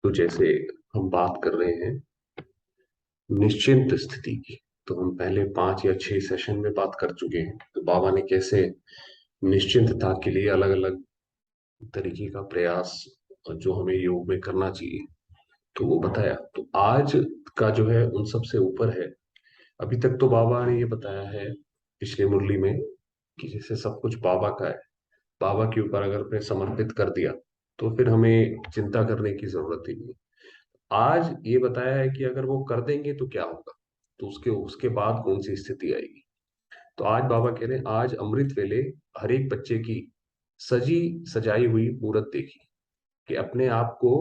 तो जैसे हम बात कर रहे हैं निश्चिंत स्थिति की। तो हम पहले 5 या 6 सेशन में बात कर चुके हैं, तो बाबा ने कैसे निश्चिंतता के लिए अलग अलग तरीके का प्रयास जो हमें योग में करना चाहिए तो वो बताया। तो आज का जो है उन सब से ऊपर है। अभी तक तो बाबा ने ये बताया है पिछले मुरली में कि जैसे सब कुछ बाबा का है, बाबा के ऊपर अगर अपने समर्पित कर दिया तो फिर हमें चिंता करने की जरूरत ही नहीं। आज ये बताया है कि अगर वो कर देंगे तो क्या होगा, तो उसके उसके बाद कौन सी स्थिति आएगी। तो आज बाबा कह रहे हैं आज अमृत वेले हर एक बच्चे की सजी सजाई हुई मूर्त देखी, कि अपने आप को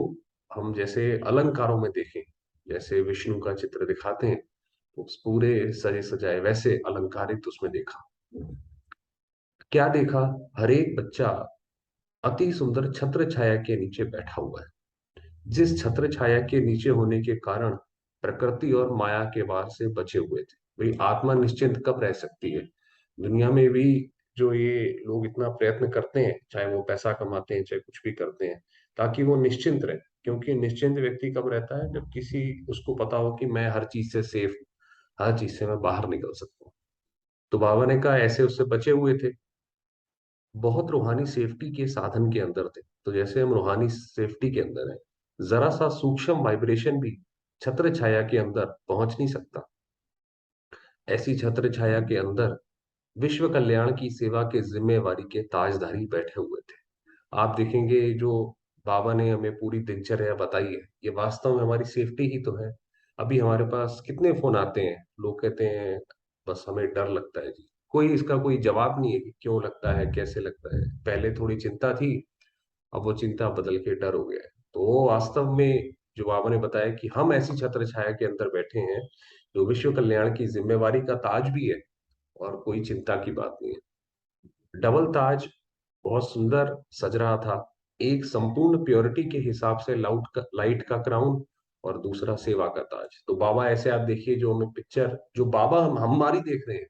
हम जैसे अलंकारों में देखें, जैसे विष्णु का चित्र दिखाते हैं तो उस पूरे सजे सजाए वैसे अलंकारित उसमें देखा। क्या देखा? हर एक बच्चा अति सुंदर छत्र छाया के नीचे बैठा हुआ है, जिस छत्र छाया के नीचे होने के कारण प्रकृति और माया के वार से बचे हुए थे। भाई आत्मा निश्चिंत कब रह सकती है? दुनिया में भी जो ये लोग इतना प्रयत्न करते हैं, चाहे वो पैसा कमाते हैं चाहे कुछ भी करते हैं, ताकि वो निश्चिंत रहे। क्योंकि निश्चिंत व्यक्ति कब रहता है? जब किसी उसको पता हो कि मैं हर चीज से सेफ, हर चीज से मैं बाहर निकल सकता हूँ। तो बाबा ने कहा ऐसे उससे बचे हुए थे, बहुत रूहानी सेफ्टी के साधन के अंदर थे। तो जैसे हम रूहानी सेफ्टी के अंदर हैं, जरा सा सूक्ष्म वाइब्रेशन भी छत्र छाया के अंदर पहुंच नहीं सकता। ऐसी छत्र छाया के अंदर विश्व कल्याण की सेवा के जिम्मेवारी के ताजधारी बैठे हुए थे। आप देखेंगे जो बाबा ने हमें पूरी दिनचर्या बताई है, ये वास्तव में हमारी सेफ्टी ही तो है। अभी हमारे पास कितने फोन आते हैं, लोग कहते हैं बस हमें डर लगता है जी। कोई इसका कोई जवाब नहीं है कि क्यों लगता है, कैसे लगता है। पहले थोड़ी चिंता थी, अब वो चिंता बदल के डर हो गया है। तो वो वास्तव में जो बाबा ने बताया कि हम ऐसी छत्र छाया के अंदर बैठे हैं जो विश्व कल्याण की जिम्मेवारी का ताज भी है, और कोई चिंता की बात नहीं है। डबल ताज बहुत सुंदर सज रहा था। एक संपूर्ण प्योरिटी के हिसाब से लाइट का क्राउन, और दूसरा सेवा का ताज। तो बाबा ऐसे आप देखिए, जो हमें पिक्चर जो बाबा हम हमारी देख रहे हैं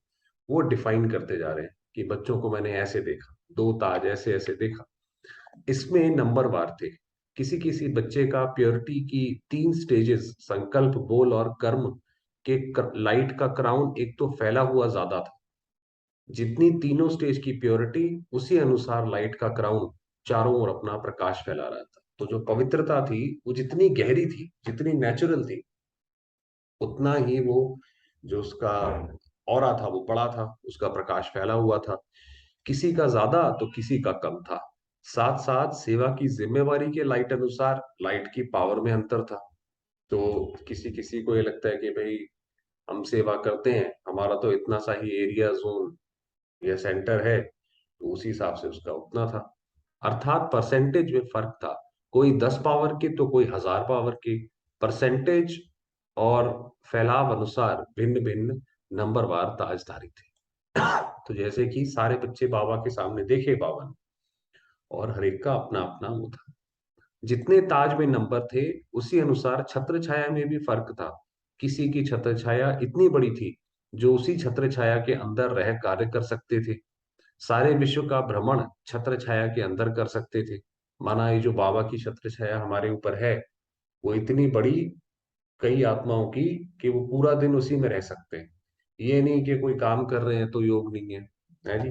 वो डिफाइन करते जा रहे हैं कि बच्चों को मैंने ऐसे देखा, दो ताज ऐसे ऐसे देखा। इसमें नंबर वार थे। किसी किसी बच्चे का प्योरिटी की 3 स्टेजेस, संकल्प, बोल और कर्म के लाइट का क्राउन एक तो फैला हुआ ज्यादा था। जितनी तीनों स्टेज की प्योरिटी, उसी अनुसार लाइट का क्राउन चारों ओर अपना प्रकाश फैला रहा था। तो जो पवित्रता थी वो जितनी गहरी थी, जितनी नेचुरल थी, उतना ही वो जो उसका ऑरा था वो बड़ा था, उसका प्रकाश फैला हुआ था। किसी का ज्यादा तो किसी का कम था। साथ साथ सेवा की जिम्मेवारी के लाइट अनुसार लाइट की पावर में अंतर था। तो किसी किसी को ये लगता है कि भाई हम सेवा करते हैं, हमारा तो इतना सा ही एरिया जोन या सेंटर है, तो उसी हिसाब से उसका उतना था। अर्थात परसेंटेज में फर्क था। कोई 10 पावर के तो कोई 1000 पावर के। परसेंटेज और फैलाव अनुसार भिन्न भिन्न नंबरवार ताजधारी थे। तो जैसे कि सारे बच्चे बाबा के सामने देखे बाबा ने, और हर एक का अपना अपना वो था। जितने ताज में नंबर थे, उसी अनुसार छत्र छाया में भी फर्क था। किसी की छत्र छाया इतनी बड़ी थी जो उसी छत्र छाया के अंदर रह कार्य कर सकते थे। सारे विश्व का भ्रमण छत्र छाया के अंदर कर सकते थे। माना ये जो बाबा की छत्र छाया हमारे ऊपर है, वो इतनी बड़ी कई आत्माओं की कि वो पूरा दिन उसी में रह सकते हैं। ये नहीं कि कोई काम कर रहे हैं तो योग नहीं है जी।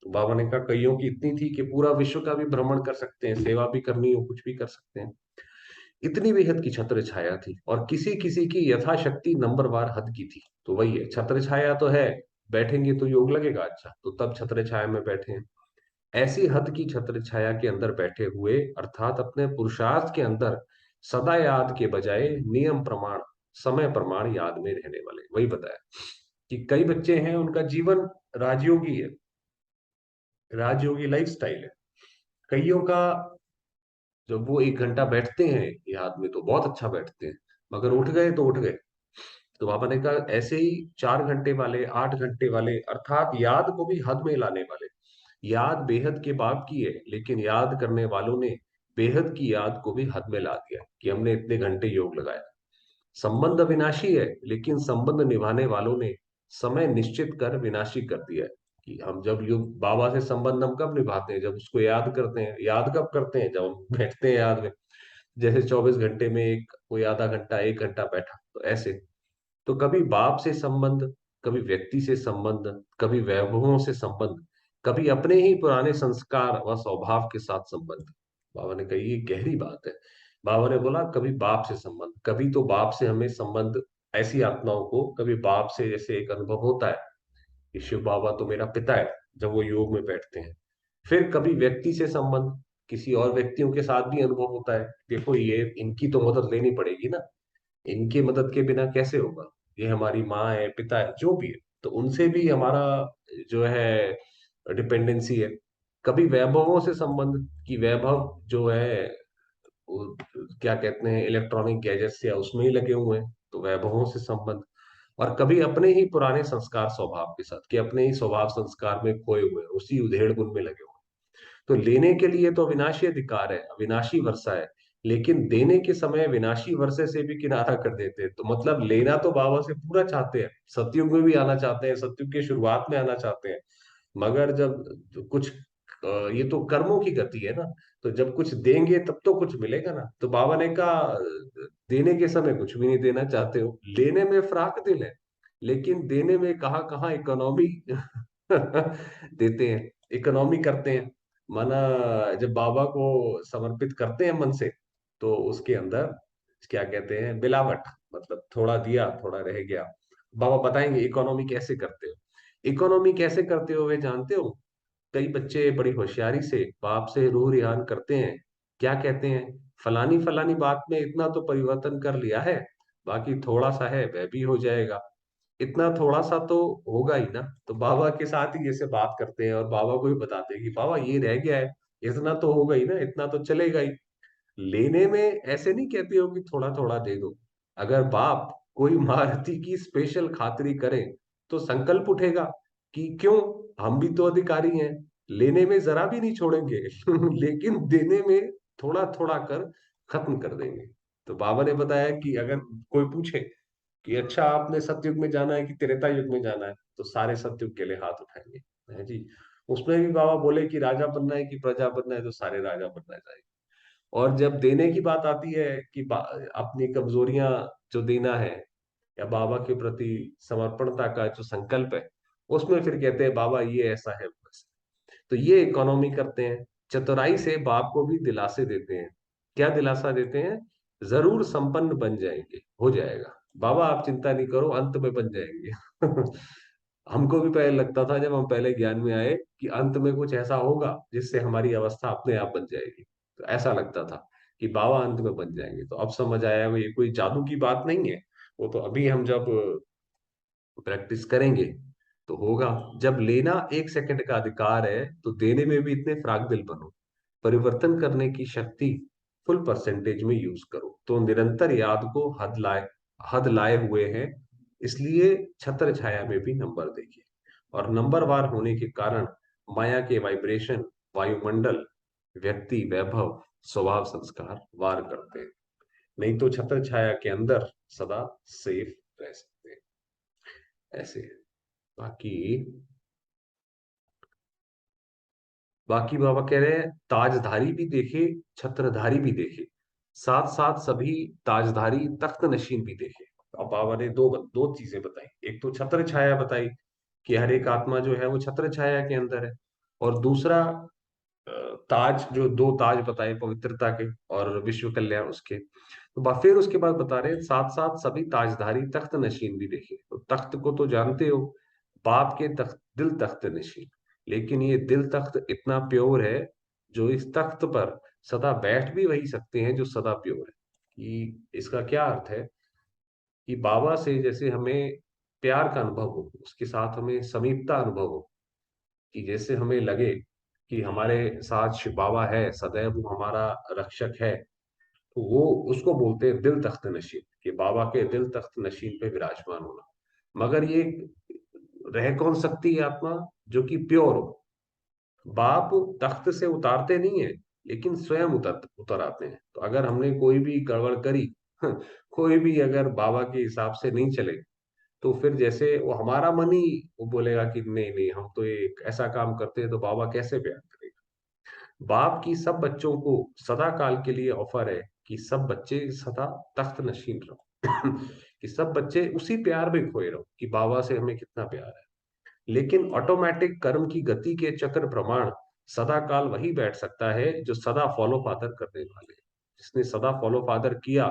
तो बाबा ने कहा कईयों की इतनी थी कि पूरा विश्व का भी भ्रमण कर सकते हैं, सेवा भी करनी हो कुछ भी कर सकते हैं। इतनी बेहद की छत्र छाया थी, और किसी किसी की यथाशक्ति नंबरवार हद की थी। तो वही है, छत्र छाया तो है, बैठेंगे तो योग लगेगा अच्छा, तो तब छत्र छाया में बैठे हैं। ऐसी हद की छत्र छाया के अंदर बैठे हुए, अर्थात अपने पुरुषार्थ के अंदर सदा याद के बजाय नियम प्रमाण, समय प्रमाण याद में रहने वाले। वही बताया कि कई बच्चे हैं उनका जीवन राजयोगी है, राजयोगी लाइफस्टाइल है। कईयों का जब वो 1 घंटा बैठते हैं याद में तो बहुत अच्छा बैठते हैं, मगर उठ गए तो उठ गए। तो बाबा ने कहा ऐसे ही 4 घंटे वाले, 8 घंटे वाले, अर्थात याद को भी हद में लाने वाले। याद बेहद के बाप की है, लेकिन याद करने वालों ने बेहद की याद को भी हद में ला दिया कि हमने इतने घंटे योग लगाया। संबंध अविनाशी है, लेकिन संबंध निभाने वालों ने समय निश्चित कर विनाशी कर दिया है। कि हम जब योग बाबा से संबंध हम कब निभाते हैं? जब उसको याद करते हैं। याद कब करते हैं? जब हम बैठते हैं याद में। जैसे 24 घंटे में एक कोई आधा घंटा 1 घंटा बैठा, तो ऐसे। तो कभी बाप से संबंध, कभी व्यक्ति से संबंध, कभी वैभवों से संबंध, कभी अपने ही पुराने संस्कार व स्वभाव के साथ संबंध। बाबा ने कही ये गहरी बात है। बाबा ने बोला कभी बाप से संबंध, कभी तो बाप से हमें संबंध, ऐसी आत्माओं को कभी बाप से जैसे एक अनुभव होता है कि शिव बाबा तो मेरा पिता है, जब वो योग में बैठते हैं। फिर कभी व्यक्ति से संबंध, किसी और व्यक्तियों के साथ भी अनुभव होता है, देखो ये इनकी तो मदद लेनी पड़ेगी ना, इनकी मदद के बिना कैसे होगा, ये हमारी माँ है, पिता है, जो भी है, तो उनसे भी हमारा जो है डिपेंडेंसी है। कभी वैभवों से संबंध, कि वैभव जो है वो क्या कहते हैं इलेक्ट्रॉनिक गैजेट्स या उसमें ही लगे हुए हैं, तो वैभवों से संबंध। और कभी अपने ही पुराने संस्कार स्वभाव के साथ, कि अपने ही स्वभाव संस्कार में खोए हुए हैं, उसी उधेड़ बुन में लगे हुए हैं। तो लेने के लिए तो अविनाशी अधिकार है, अविनाशी वर्षा है, लेकिन देने के समय विनाशी वर्षे से भी किनारा कर देते हैं। तो मतलब लेना तो बाबा से पूरा चाहते हैं, सतयुग में भी आना चाहते हैं, सतयुग के शुरुआत में आना चाहते हैं। मगर जब कुछ ये तो कर्मों की गति है ना, तो जब कुछ देंगे तब तो कुछ मिलेगा ना। तो बाबा ने कहा देने के समय कुछ भी नहीं देना चाहते हो, लेने में फ्राक दिल है, लेकिन देने में कहाँ कहाँ इकोनॉमी देते हैं, इकोनॉमी करते हैं। माना जब बाबा को समर्पित करते हैं मन से, तो उसके अंदर क्या कहते हैं बिलावट, मतलब थोड़ा दिया थोड़ा रह गया। बाबा बताएंगे इकोनॉमी कैसे करते हो। इकोनॉमी कैसे करते हो वे जानते हो? कई बच्चे बड़ी होशियारी से बाप से रूह रिहान करते हैं। क्या कहते हैं, फलानी फलानी बात में इतना तो परिवर्तन कर लिया है, बाकी थोड़ा सा है वह भी हो जाएगा। इतना थोड़ा सा तो होगा ही ना। तो बाबा के साथ ही जैसे बात करते हैं और बाबा को भी बताते हैं कि बाबा ये रह गया है, इतना तो होगा ही ना, इतना तो चलेगा ही। लेने में ऐसे नहीं कहते हो कि थोड़ा थोड़ा दे दो। अगर बाप कोई महारथी की स्पेशल खातिरी करे, तो संकल्प उठेगा कि क्यों, हम भी तो अधिकारी हैं, लेने में जरा भी नहीं छोड़ेंगे लेकिन देने में थोड़ा थोड़ा कर खत्म कर देंगे। तो बाबा ने बताया कि अगर कोई पूछे कि अच्छा आपने सतयुग में जाना है कि त्रेता युग में जाना है, तो सारे सतयुग के लिए हाथ उठाएंगे, है जी। उसमें भी बाबा बोले कि राजा बनना है कि प्रजा बनना है, तो सारे राजा बनना चाहिए। और जब देने की बात आती है कि अपनी कमजोरियां जो देना है, या बाबा के प्रति समर्पणता का जो संकल्प है, उसमें फिर कहते हैं बाबा ये ऐसा है वो ऐसा। तो ये इकोनॉमी करते हैं। चतुराई से बाप को भी दिलासे देते हैं। क्या दिलासा देते हैं? जरूर संपन्न बन जाएंगे, हो जाएगा बाबा, आप चिंता नहीं करो, अंत में बन जाएंगे हमको भी पहले लगता था जब हम पहले ज्ञान में आए कि अंत में कुछ ऐसा होगा जिससे हमारी अवस्था अपने आप बन जाएगी। तो ऐसा लगता था कि बाबा अंत में बन जाएंगे, तो अब समझ आया वो ये कोई जादू की बात नहीं है। वो तो अभी हम जब प्रैक्टिस करेंगे तो होगा। जब लेना 1 सेकंड का अधिकार है, तो देने में भी इतने फ्रागदिल बनो। परिवर्तन करने की शक्ति फुल परसेंटेज में यूज करो। तो निरंतर याद को हद लाए हुए हैं, इसलिए छत्र छाया में भी नंबर देखिए। और नंबर वार होने के कारण माया के वाइब्रेशन, वायुमंडल, व्यक्ति, वैभव, स्वभाव, संस्कार वार करते हैं। नहीं तो छत्र छाया के अंदर सदा सेफ रह सकते हैं। ऐसे है। बाकी बाकी बाबा कह रहे हैं ताजधारी भी देखे, छत्रधारी भी देखे, साथ साथ सभी ताजधारी तख्त नशीन भी देखे। अब बाबा ने दो दो चीजें बताई। एक तो छत्र छाया बताई कि हर एक आत्मा जो है वो छत्र छाया के अंदर है। और दूसरा ताज, जो दो ताज बताए पवित्रता के और विश्व कल्याण उसके। तो फिर उसके बाद बता रहे हैं साथ साथ सभी ताजधारी तख्त नशीन भी देखे। तो तख्त को तो जानते हो, बाप के तख्त, दिल तख्त नशीन। लेकिन ये दिल तख्त इतना प्योर है, जो इस तख्त पर सदा बैठ भी वही सकते हैं जो सदा प्योर है। कि इसका क्या अर्थ है, कि बाबा से जैसे हमें प्यार का अनुभव हो, उसके साथ हमें समीपता अनुभव हो, कि जैसे हमें लगे कि हमारे साथ शिव बाबा है, सदैव वो हमारा रक्षक है। तो वो उसको बोलते हैं दिल तख्त नशीन, कि बाबा के दिल तख्त नशीन पे विराजमान होना। मगर ये रह कौन सकती है आत्मा? जो कि प्योर हो। बाप तख्त से उतारते नहीं है, लेकिन स्वयं उतर आते हैं। तो अगर हमने कोई भी गड़बड़ करी कोई भी अगर बाबा के हिसाब से नहीं चले, तो फिर जैसे वो हमारा मन ही वो बोलेगा कि नहीं नहीं, हम तो एक ऐसा काम करते हैं, तो बाबा कैसे प्यार करेगा। बाप की सब बच्चों को सदा काल के लिए ऑफर है कि सब बच्चे सदा तख्त नशीन रहो कि सब बच्चे उसी प्यार में खोए रहो कि बाबा से हमें कितना प्यार है। लेकिन ऑटोमेटिक कर्म की गति के चक्र प्रमाण सदा काल वही बैठ सकता है जो सदा फॉलो फादर करने वाले हैं। जिसने सदा फॉलो फादर किया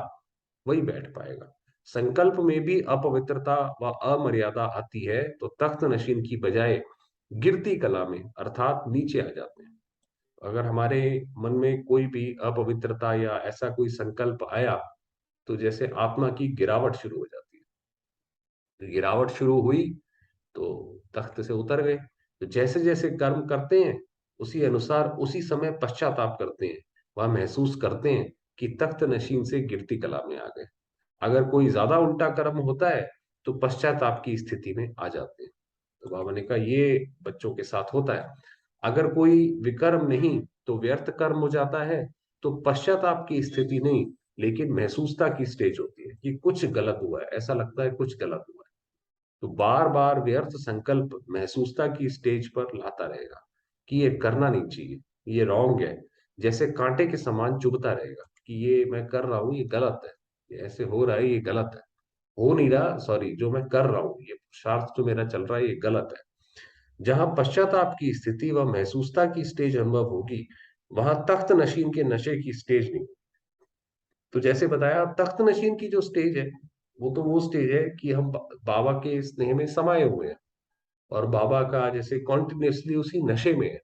वही बैठ पाएगा। संकल्प में भी अपवित्रता व अमर्यादा आती है तो तख्त नशीन की बजाय गिरती कला में अर्थात नीचे आ जाते हैं। अगर हमारे मन में कोई भी अपवित्रता या ऐसा कोई संकल्प आया तो जैसे आत्मा की गिरावट शुरू हो जाती है। तो गिरावट शुरू हुई तो तख्त से उतर गए। तो जैसे जैसे कर्म करते हैं उसी अनुसार उसी समय पश्चाताप करते हैं। वह महसूस करते हैं कि तख्त नशीन से गिरती कला में आ गए। अगर कोई ज्यादा उल्टा कर्म होता है तो पश्चाताप की स्थिति में आ जाते हैं। तो बाबा ने कहा ये बच्चों के साथ होता है। अगर कोई विकर्म नहीं तो व्यर्थ कर्म हो जाता है तो पश्चाताप की स्थिति नहीं, लेकिन महसूसता की स्टेज होती है कि कुछ गलत हुआ है, ऐसा लगता है कुछ गलत हुआ है। तो बार बार व्यर्थ संकल्प महसूसता की स्टेज पर लाता रहेगा कि ये करना नहीं चाहिए, ये रॉन्ग है। जैसे कांटे के समान चुभता रहेगा कि ये मैं कर रहा हूं ये गलत है, ये ऐसे हो रहा है ये गलत है, हो नहीं रहा, सॉरी, जो मैं कर रहा हूँ ये पुरुषार्थ जो मेरा चल रहा है ये गलत है। जहां पश्चाताप की स्थिति व महसूसता की स्टेज अनुभव होगी वहां तख्त नशीन के नशे की स्टेज नहीं। तो जैसे बताया तख्त नशीन की जो स्टेज है वो तो वो स्टेज है कि हम बाबा के स्नेह में समाये हुए हैं और बाबा का जैसे कॉन्टिन्यूसली उसी नशे में है।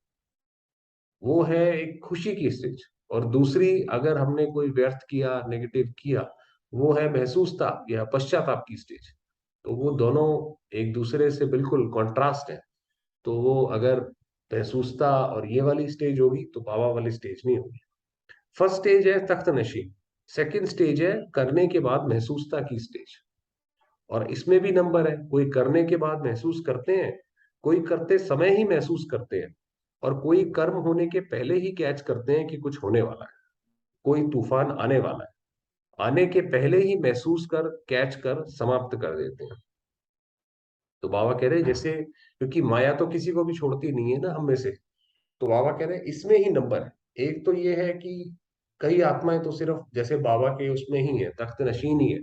वो है एक खुशी की स्टेज। और दूसरी अगर हमने कोई व्यर्थ किया, नेगेटिव किया, वो है महसूसता या पश्चाताप की स्टेज। तो वो दोनों एक दूसरे से बिल्कुल कॉन्ट्रास्ट है। तो वो अगर महसूसता और ये वाली स्टेज होगी तो बाबा वाली स्टेज नहीं होगी। फर्स्ट स्टेज है तख्त नशी। सेकंड स्टेज है करने के बाद महसूसता की स्टेज। और इसमें भी नंबर है, कोई करने के बाद महसूस करते हैं, कोई करते समय ही महसूस करते हैं, और कोई कर्म होने के पहले ही कैच करते हैं कि कुछ होने वाला है, कोई तूफान आने वाला है, आने के पहले ही महसूस कर कैच कर समाप्त कर देते हैं। तो बाबा कह रहे हैं जैसे, क्योंकि माया तो किसी को भी छोड़ती नहीं है ना हम में से, तो बाबा कह रहे हैं इसमें ही नंबर है। एक तो ये है कि कई आत्माएं तो सिर्फ जैसे बाबा के उसमें ही है, तख्त नशीन ही है।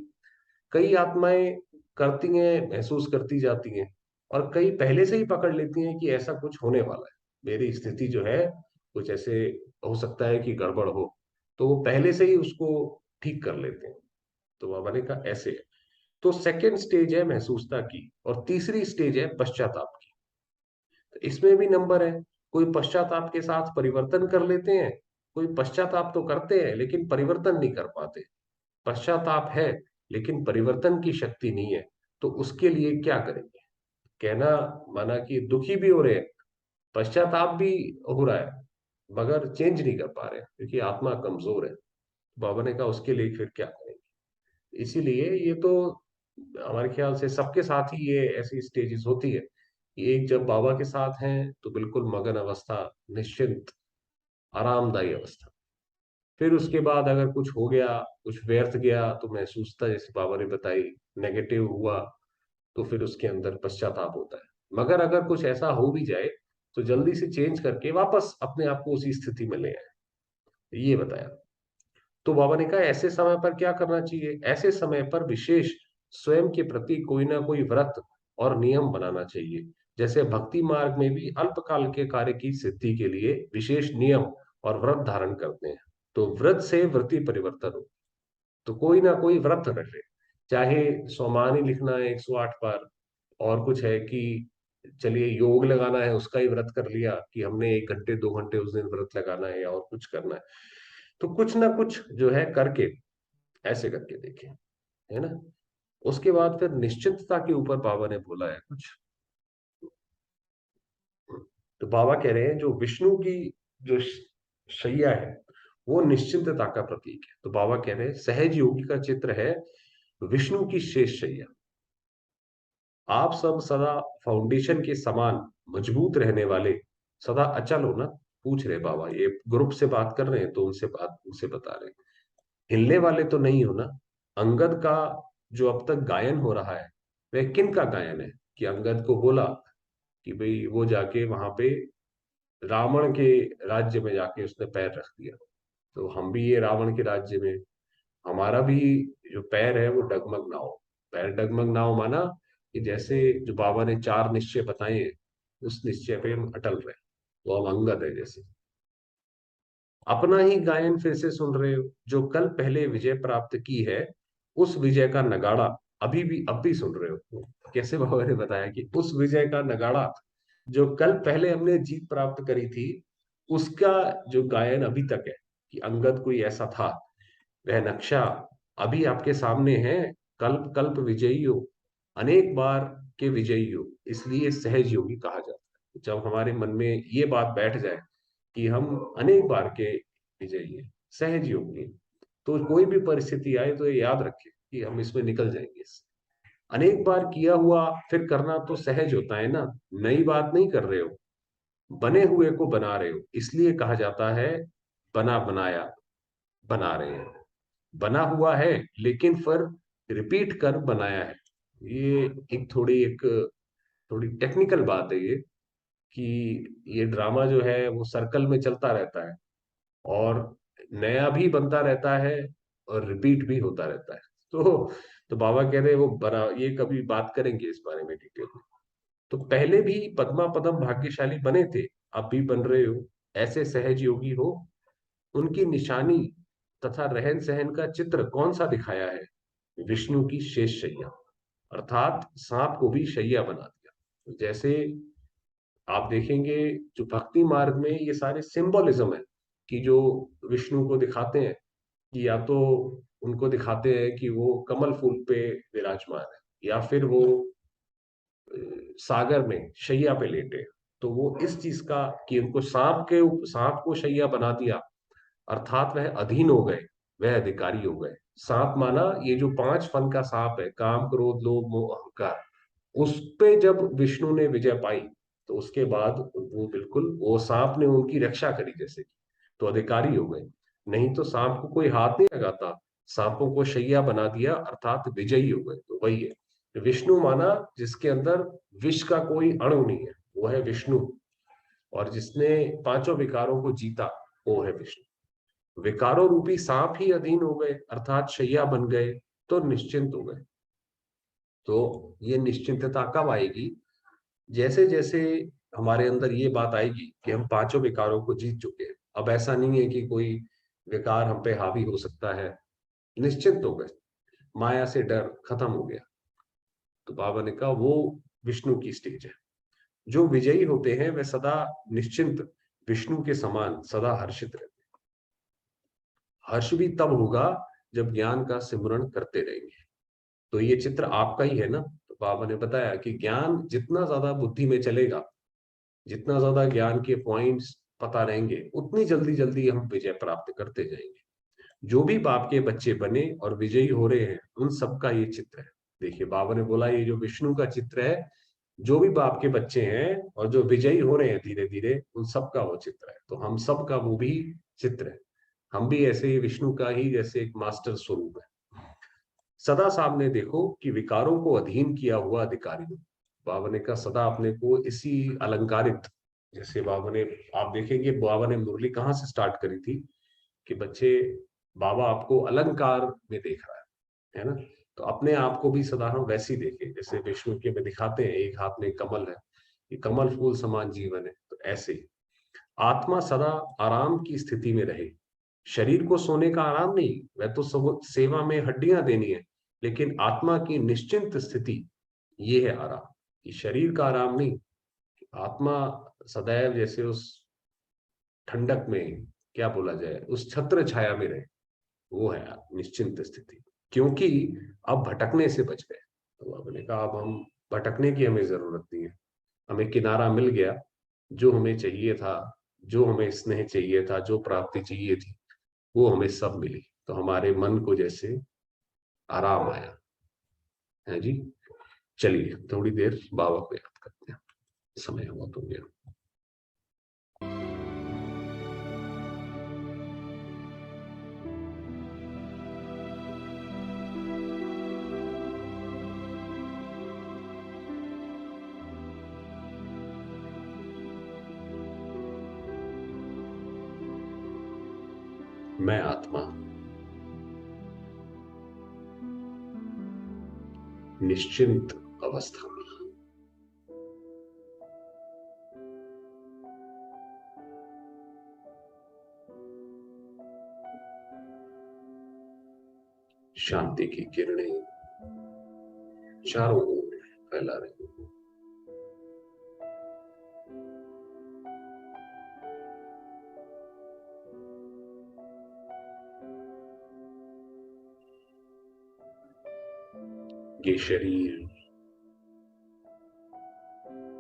कई आत्माएं करती हैं, महसूस करती जाती हैं, और कई पहले से ही पकड़ लेती हैं कि ऐसा कुछ होने वाला है, मेरी स्थिति जो है कुछ ऐसे हो सकता है कि गड़बड़ हो। तो वो पहले से ही उसको ठीक कर लेते हैं। तो बाबा ने कहा ऐसे है। तो सेकंड स्टेज है महसूसता की और तीसरी स्टेज है पश्चाताप की। तो इसमें भी नंबर है। कोई पश्चाताप के साथ परिवर्तन कर लेते हैं, कोई पश्चाताप तो करते हैं लेकिन परिवर्तन नहीं कर पाते। पश्चाताप है लेकिन परिवर्तन की शक्ति नहीं है। तो उसके लिए क्या करेंगे? कहना माना कि दुखी भी हो रहे हैं, पश्चाताप भी हो रहा है, मगर चेंज नहीं कर पा रहे हैं क्योंकि आत्मा कमजोर है। बाबा ने कहा उसके लिए फिर क्या करेंगे? इसीलिए ये तो हमारे ख्याल से सबके साथ ही ये ऐसी स्टेजेस होती है कि एक जब बाबा के साथ हैं तो बिल्कुल मगन अवस्था, निश्चिंत, आरामदायी अवस्था। फिर उसके बाद अगर कुछ हो गया, कुछ व्यर्थ गया तो महसूसता जैसे बाबा ने बताई, नेगेटिव हुआ, तो फिर उसके अंदर पश्चाताप होता है। मगर अगर कुछ ऐसा हो भी जाए तो जल्दी से चेंज करके वापस अपने आप को उसी स्थिति में ले आए। ये बताया। तो बाबा ने कहा ऐसे समय पर क्या करना चाहिए? ऐसे समय पर विशेष स्वयं के प्रति कोई ना कोई व्रत और नियम बनाना चाहिए। जैसे भक्ति मार्ग में भी अल्पकाल के कार्य की सिद्धि के लिए विशेष नियम और व्रत धारण करते हैं। तो व्रत से वृत्ति परिवर्तन हो, तो कोई ना कोई व्रत रखे। चाहे सोमानी लिखना है 108 बार, और कुछ है कि चलिए योग लगाना है उसका ही व्रत कर लिया कि हमने 1 घंटे 2 घंटे उस दिन व्रत लगाना है, या और कुछ करना है। तो कुछ ना कुछ जो है करके ऐसे करके देखें, है ना। उसके बाद फिर निश्चितता के ऊपर बाबा ने बोला है कुछ। तो बाबा कह रहे हैं जो विष्णु की जो शैया है वो निश्चिंतता का प्रतीक है। तो बाबा कह रहे हैं सहज योगी का चित्र है विष्णु की शेष शैया। आप सब सदा फाउंडेशन के समान मजबूत रहने वाले, सदा अचल हो ना। पूछ रहे बाबा, ये ग्रुप से बात कर रहे हैं तो उनसे बता रहे हैं हिलने वाले तो नहीं हो ना। अंगद का जो अब तक गायन हो रहा है वह किन का गायन है? कि अंगद को बोला कि भाई वो जाके वहां पे रावण के राज्य में जाके उसने पैर रख दिया। तो हम भी ये रावण के राज्य में, हमारा भी जो पैर है वो डगमग ना हो। पैर डगमग ना हो माना कि जैसे जो बाबा ने 4 निश्चय बताए हैं, उस निश्चय पे हम अटल रहे। वो हम अंगद है जैसे। अपना ही गायन फिर से सुन रहे हो, जो कल पहले विजय प्राप्त की है, उस विजय का नगाड़ा अभी भी अब भी सुन रहे हो। कैसे बाबा ने बताया कि उस विजय का नगाड़ा जो कल पहले हमने जीत प्राप्त करी थी, उसका जो गायन अभी तक है, कि अंगद कोई ऐसा था, वह नक्शा अभी आपके सामने है। कल्प कल्प विजयी हो, अनेक बार के विजयी हो, इसलिए सहज योगी कहा जाता है। जब हमारे मन में ये बात बैठ जाए कि हम अनेक बार के विजयी हैं, सहज योगी हैं, तो कोई भी परिस्थिति आए तो ये याद रखें कि हम इसमें निकल जाएंगे इससे। अनेक बार किया हुआ फिर करना तो सहज होता है ना। नई बात नहीं कर रहे हो, बने हुए को बना रहे हो, इसलिए कहा जाता है बना बनाया बना रहे हैं। बना हुआ है लेकिन फिर रिपीट कर बनाया है। ये एक थोड़ी टेक्निकल बात है ये, कि ये ड्रामा जो है वो सर्कल में चलता रहता है, और नया भी बनता रहता है, और रिपीट भी होता रहता है। तो बाबा कह रहे हैं वो बना, ये कभी बात करेंगे इस बारे में डिटेल में। तो पहले भी पद्मा पदम भाग्यशाली बने थे, अब भी बन रहे हो, ऐसे सहज योगी हो। उनकी निशानी तथा रहन सहन का चित्र कौन सा दिखाया है? विष्णु की शेष शैया, अर्थात सांप को भी शैया बना दिया। जैसे आप देखेंगे, जो भक्ति मार्ग में ये सारे सिंबोलिज्म है, कि जो विष्णु को दिखाते हैं, कि या तो उनको दिखाते हैं कि वो कमल फूल पे विराजमान है, या फिर वो सागर में शैया पे लेटे हैं। तो वो इस चीज का, कि उनको सांप को शैया बना दिया, अर्थात वह अधीन हो गए, वह अधिकारी हो गए। सांप माना ये जो 5 फन का सांप है, काम क्रोध लोभ मोह अहंकार, उस पे जब विष्णु ने विजय पाई, तो उसके बाद वो बिल्कुल वो सांप ने उनकी रक्षा करी जैसे कि, तो अधिकारी हो गए। नहीं तो सांप को कोई हाथ नहीं लगाता, सांपों को शैया बना दिया, अर्थात विजयी हो गए। तो वही है विष्णु माना, जिसके अंदर विष का कोई अणु नहीं है, वो है विष्णु। और जिसने पांचों विकारों को जीता, वो है विष्णु। विकारों रूपी सांप ही अधीन हो गए, अर्थात शैया बन गए, तो निश्चिंत हो गए। तो ये निश्चिंतता कब आएगी? जैसे जैसे हमारे अंदर ये बात आएगी कि हम पांचों विकारों को जीत चुके हैं, अब ऐसा नहीं है कि कोई विकार हम पे हावी हो सकता है, निश्चिंत हो गए, माया से डर खत्म हो गया। तो बाबा ने कहा वो विष्णु की स्टेज है। जो विजयी होते हैं वे सदा निश्चिंत, विष्णु के समान सदा हर्षित रहते हैं। हर्ष भी तब होगा जब ज्ञान का सिमरण करते रहेंगे। तो ये चित्र आपका ही है ना। तो बाबा ने बताया कि ज्ञान जितना ज्यादा बुद्धि में चलेगा, जितना ज्यादा ज्ञान के पॉइंट्स पता रहेंगे, उतनी जल्दी जल्दी हम विजय प्राप्त करते जाएंगे। जो भी बाप के बच्चे बने और विजयी हो रहे हैं, उन सबका ये चित्र है। देखिए बाबा ने बोला ये जो विष्णु का चित्र है, जो भी बाप के बच्चे हैं और जो विजयी हो रहे हैं धीरे धीरे, उन सबका वो चित्र है। तो हम सबका वो भी चित्र है। हम भी ऐसे ही विष्णु का ही जैसे एक मास्टर स्वरूप है। सदा सामने देखो कि विकारों को अधीन किया हुआ अधिकारी हो। बाबा ने कहा सदा अपने को इसी अलंकारित, जैसे बाबा ने, आप देखेंगे बाबा ने मुरली कहाँ से स्टार्ट करी थी, कि बच्चे, बाबा आपको अलंकार में देख रहा है ना। तो अपने आप को भी सदा हम वैसे ही देखें, जैसे विष्णु के में दिखाते हैं एक हाथ में कमल है, ये कमल फूल समान जीवन है, तो ऐसे ही आत्मा सदा आराम की स्थिति में रहे। शरीर को सोने का आराम नहीं, वह तो सब सेवा में हड्डियां देनी है, लेकिन आत्मा की निश्चिंत स्थिति ये है आराम। कि शरीर का आराम नहीं, आत्मा सदैव जैसे उस ठंडक में, क्या बोला जाए, उस छत्र छाया में रहे, वो है निश्चिंत स्थिति। क्योंकि अब भटकने से बच गए। तो आपने कहा अब हम भटकने की हमें जरूरत नहीं है, हमें किनारा मिल गया। जो हमें चाहिए था, जो हमें स्नेह चाहिए था, जो प्राप्ति चाहिए थी, वो हमें सब मिली। तो हमारे मन को जैसे आराम आया है जी। चलिए थोड़ी देर बाबा को याद करते हैं, समय बहुत हो गया। मैं आत्मा निश्चिंत अवस्था में, शांति की किरणें चारों ओर फैला रही हैं। ये शरीर,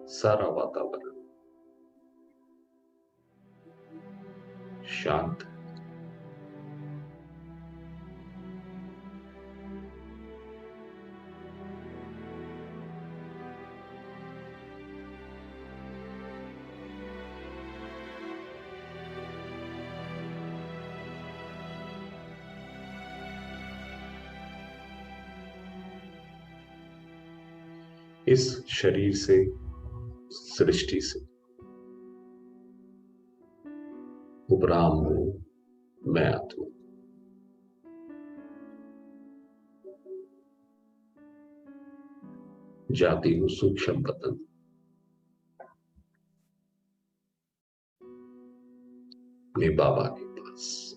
सारा वातावरण शांत है। इस शरीर से, सृष्टि से उपराम हूं मैं आत्मा। जाती हूं सूक्ष्म पतन में बाबा के पास।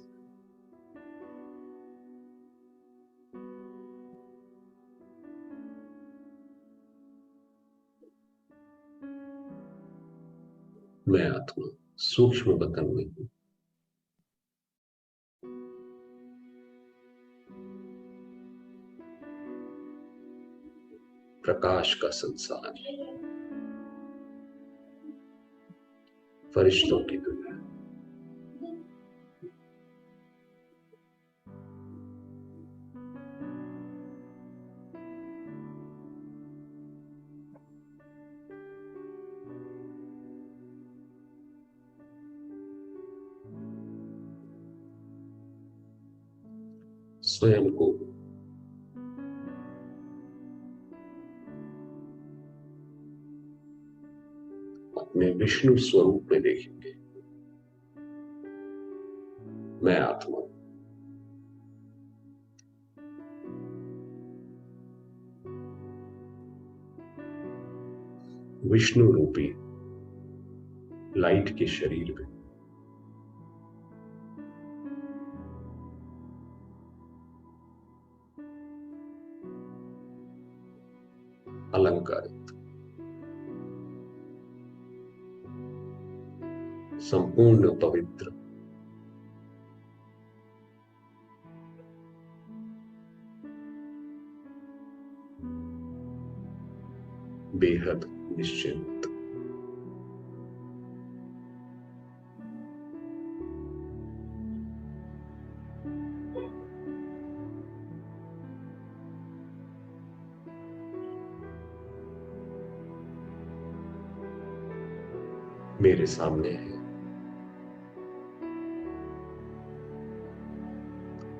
मैं आत्मा सूक्ष्म बतन में हूं। प्रकाश का संसार, फरिश्तों की दुनिया, स्वयं को अपने विष्णु स्वरूप में देखेंगे। मैं आत्मा विष्णु रूपी लाइट के शरीर में अलंकारित, संपूर्ण पवित्र, बेहद निश्चिंत। मेरे सामने है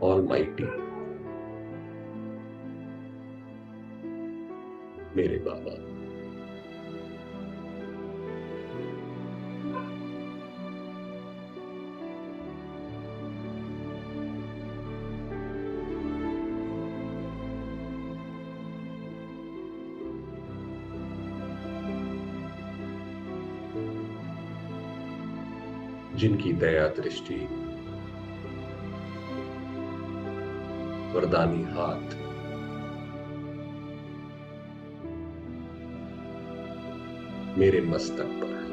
ऑलमाइटी, मेरे बाबा। जिनकी दया दृष्टि, वरदानी हाथ मेरे मस्तक पर है।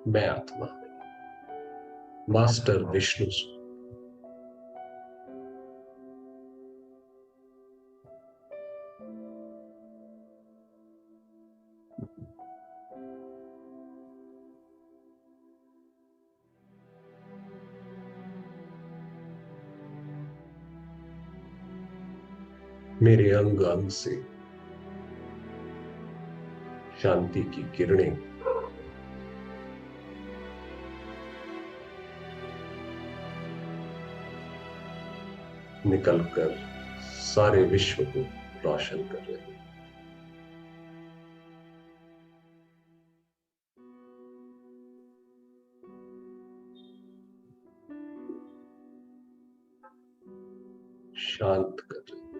मैं आत्मा मास्टर विष्णु स्वरूप, मेरे अंग अंग से शांति की किरणें निकलकर सारे विश्व को रोशन कर रहे हैं। शांत कर रहे हैं।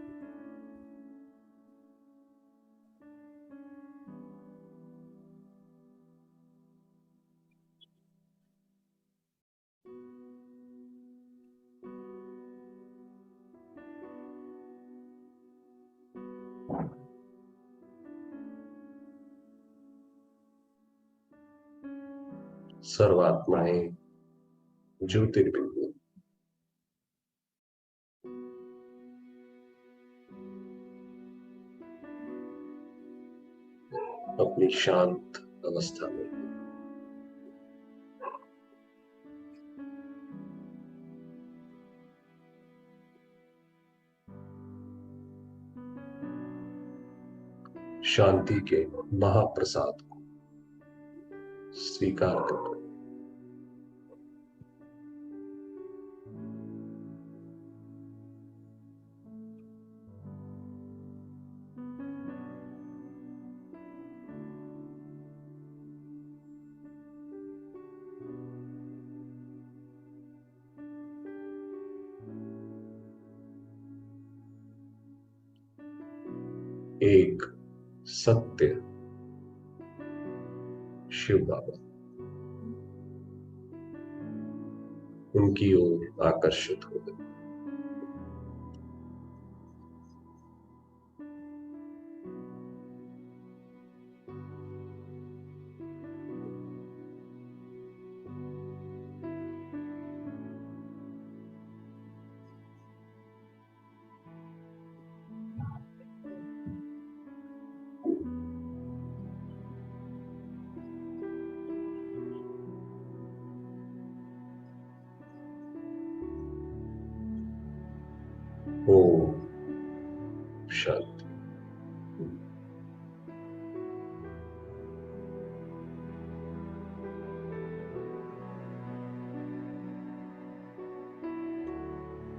सर्वात्माएं ज्योतिर्बिंदु अपनी शांत अवस्था में शांति के महाप्रसाद को स्वीकार कर रहे हैं। एक सत्य शिव बाबा उनकी ओर आकर्षित हो गए।